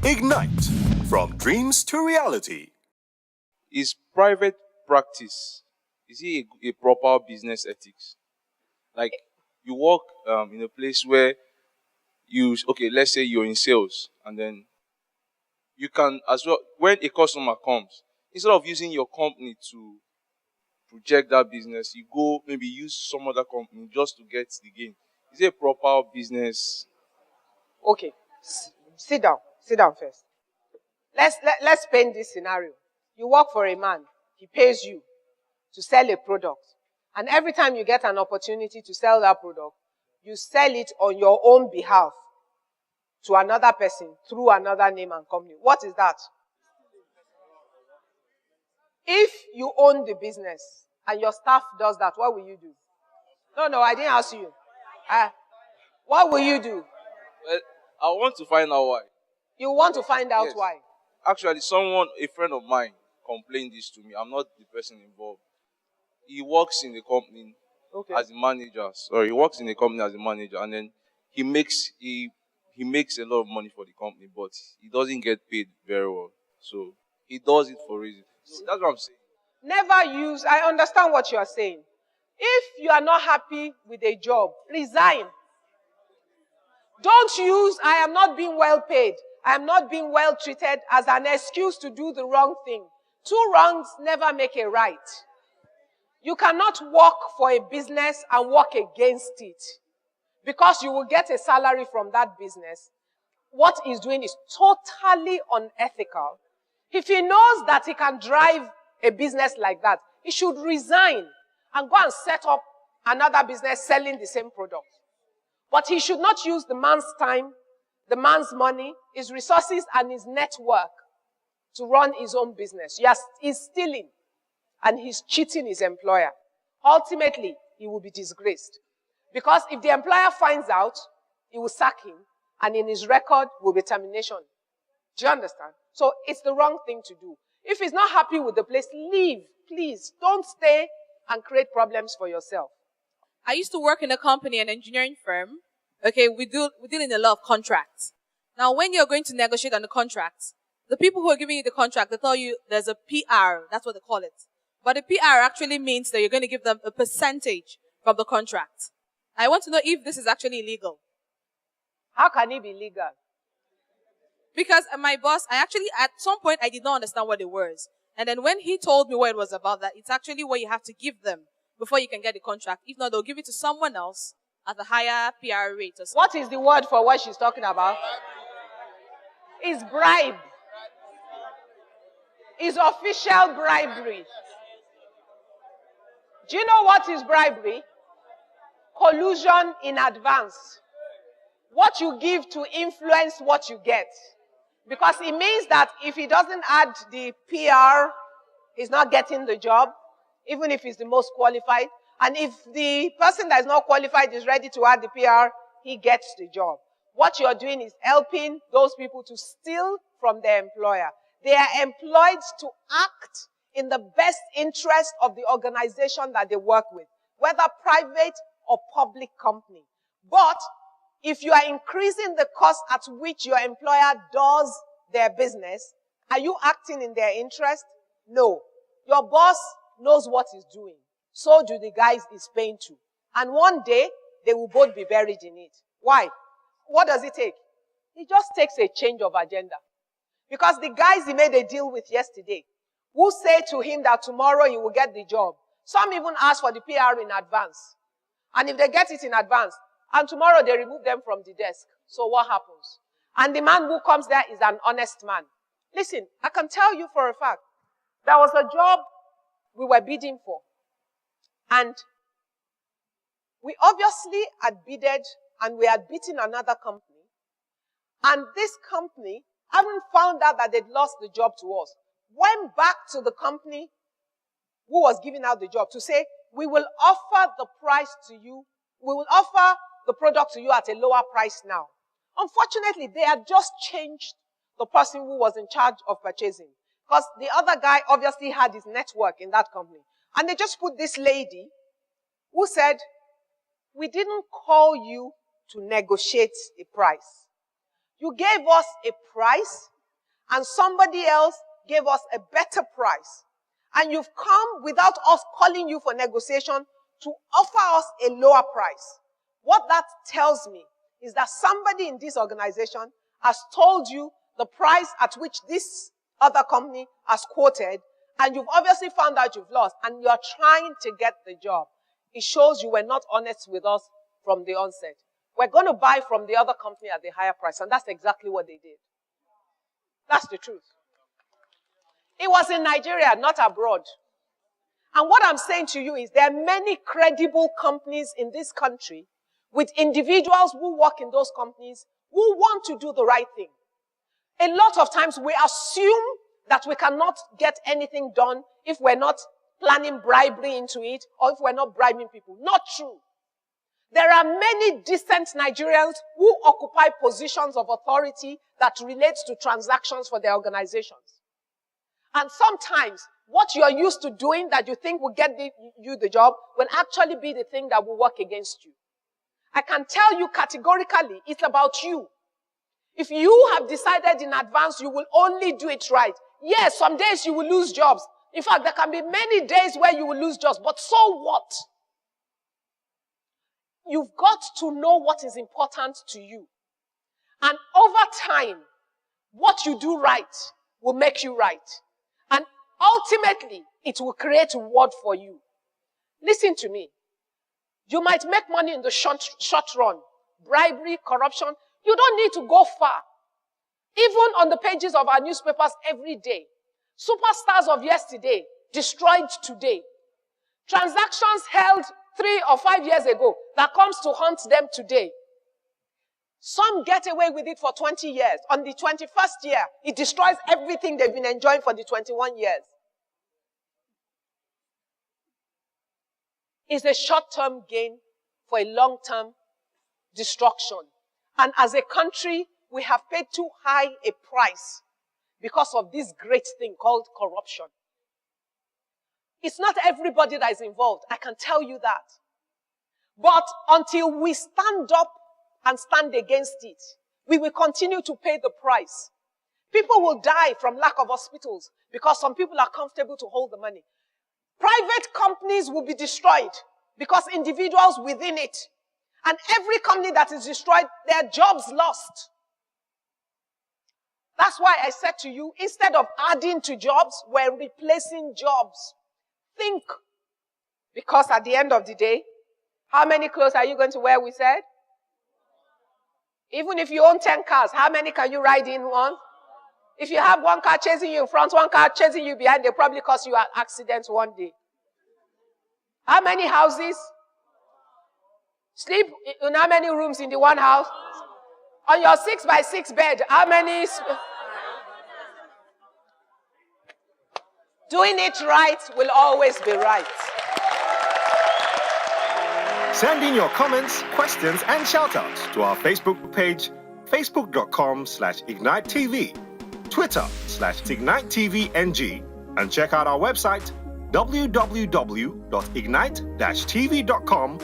Ignite, from dreams to reality. Is private practice, is it a proper business ethics? Like, you work in a place where okay, let's say you're in sales, and then you can as well, when a customer comes, instead of using your company to project that business, you go maybe use some other company just to get the gain. Is it a proper business? Okay, sit down. Sit down first. Let's paint this scenario. You work for a man. He pays you to sell a product. And every time you get an opportunity to sell that product, you sell it on your own behalf to another person through another name and company. What is that? If you own the business and your staff does that, what will you do? No, I didn't ask you. What will you do? Well, I want to find out why. You want to find out Yes. why? Actually, a friend of mine, complained this to me. I'm not the person involved. He works in the company as a manager. Sorry, he works in the company as a manager, and then he makes a lot of money for the company, but he doesn't get paid very well. So he does it for a reason. So that's what I'm saying. I understand what you are saying. If you are not happy with a job, resign. Don't use I am not being well paid, I am not being well treated as an excuse to do the wrong thing. Two wrongs never make a right. You cannot work for a business and work against it because you will get a salary from that business. What he's doing is totally unethical. If he knows that he can drive a business like that, he should resign and go and set up another business selling the same product. But he should not use the man's time, the man's money, his resources, and his network to run his own business. Yes, he's stealing and he's cheating his employer. Ultimately, he will be disgraced. Because if the employer finds out, he will sack him, and in his record will be termination. Do you understand? So it's the wrong thing to do. If he's not happy with the place, leave, please. Don't stay and create problems for yourself. I used to work in a company, an engineering firm. Okay, we deal in a lot of contracts. Now, when you're going to negotiate on the contracts, the people who are giving you the contract, they tell you there's a PR. That's what they call it. But the PR actually means that you're going to give them a percentage from the contract. I want to know if this is actually illegal. How can it be legal? Because my boss, at some point, I did not understand what it was. And then when he told me what it was about, that it's actually what you have to give them before you can get the contract. If not, they'll give it to someone else at a higher PR rate or something. What is the word for what she's talking about? It's bribe. It's official bribery. Do you know what is bribery? Collusion in advance. What you give to influence what you get. Because it means that if he doesn't add the PR, he's not getting the job, even if he's the most qualified. And if the person that is not qualified is ready to add the PR, he gets the job. What you're doing is helping those people to steal from their employer. They are employed to act in the best interest of the organization that they work with, whether private or public company. But if you are increasing the cost at which your employer does their business, are you acting in their interest? No. Your boss knows what he's doing. So do the guys he's paying to. And one day, they will both be buried in it. Why? What does it take? It just takes a change of agenda. Because the guys he made a deal with yesterday, who say to him that tomorrow he will get the job, some even ask for the PR in advance. And if they get it in advance, and tomorrow they remove them from the desk. So what happens? And the man who comes there is an honest man. Listen, I can tell you for a fact, there was a job we were bidding for. And we obviously had bidded and we had beaten another company. And this company, having found out that they'd lost the job to us, went back to the company who was giving out the job to say, we will offer the price to you. We will offer the product to you at a lower price now. Unfortunately, they had just changed the person who was in charge of purchasing. Because the other guy obviously had his network in that company. And they just put this lady who said, we didn't call you to negotiate a price. You gave us a price and somebody else gave us a better price, and you've come without us calling you for negotiation to offer us a lower price, what that tells me is that somebody in this organization has told you the price at which this other company has quoted, and you've obviously found out you've lost, and you're trying to get the job. It shows you were not honest with us from the onset. We're going to buy from the other company at the higher price, and that's exactly what they did. That's the truth. It was in Nigeria, not abroad. And what I'm saying to you is there are many credible companies in this country with individuals who work in those companies who want to do the right thing. A lot of times we assume that we cannot get anything done if we're not planning bribery into it or if we're not bribing people. Not true. There are many decent Nigerians who occupy positions of authority that relate to transactions for their organizations. And sometimes what you're used to doing that you think will get you the job will actually be the thing that will work against you. I can tell you categorically, it's about you. If you have decided in advance you will only do it right, yes, some days you will lose jobs. In fact, there can be many days where you will lose jobs, but so what? You've got to know what is important to you. And over time, what you do right will make you right. And ultimately, it will create reward for you. Listen to me. You might make money in the short run. Bribery, corruption. You don't need to go far. Even on the pages of our newspapers every day. Superstars of yesterday, destroyed today. Transactions held 3 or 5 years ago that comes to haunt them today. Some get away with it for 20 years. On the 21st year, it destroys everything they've been enjoying for the 21 years. It's a short-term gain for a long-term destruction. And as a country, we have paid too high a price because of this great thing called corruption. It's not everybody that is involved. I can tell you that. But until we stand up and stand against it, we will continue to pay the price. People will die from lack of hospitals because some people are comfortable to hold the money. Private companies will be destroyed because individuals within it. And every company that is destroyed, their jobs lost. That's why I said to you, instead of adding to jobs, we're replacing jobs. Think. Because at the end of the day, how many clothes are you going to wear, we said? Even if you own 10 cars, how many can you ride in one? If you have one car chasing you in front, one car chasing you behind, they'll probably cause you an accident one day. How many houses? Sleep in how many rooms in the one house? On your 6x6 bed, how many? Doing it right will always be right. Send in your comments, questions, and shout-outs to our Facebook page, facebook.com/IgniteTV, Twitter/IgniteTVNG, and check out our website, www.ignite-tv.com